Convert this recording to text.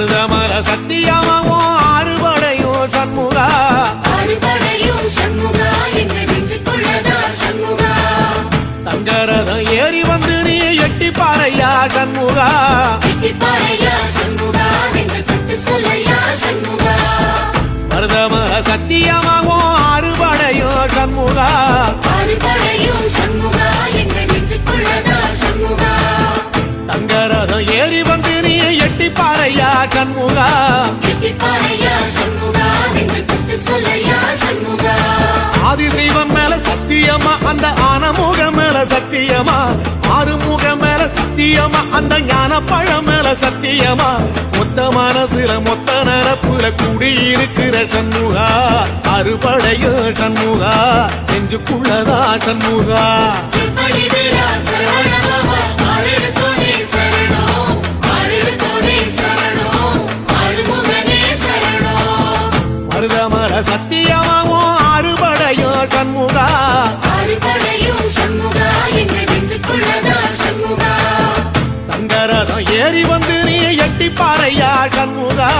மருதமல சத்தியமாவோ ஆறுபடையோ சண்முகா தங்கரதம் ஏறி வந்து நீ எட்டி பாறையா சண்முகா மருதமல சத்தியமாவோ ஆறுபடையோ சண்முகா தங்கரதம் ஏறி வந்து நீ எட்டி பாறையா சண்முகா ஆதிசைவம் மேல சத்தியமா அந்த ஆனமுகம் மேல சத்தியமா ஆறுமுகம் மேல சத்தியமா அந்த ஞான பழம் மேல சத்தியமா மொத்த மனசுல மொத்த நரப்புல குடியிருக்கிற சண்முகா அறுபடையோ சண்முகா நெஞ்சுக்குள்ளதா சண்முகா மருதமல சத்தியமாவோ ஆறுபடையோ சண்முகா தங்கரதம் ஏறி வந்து நீ எட்டி பாறையா சண்முகா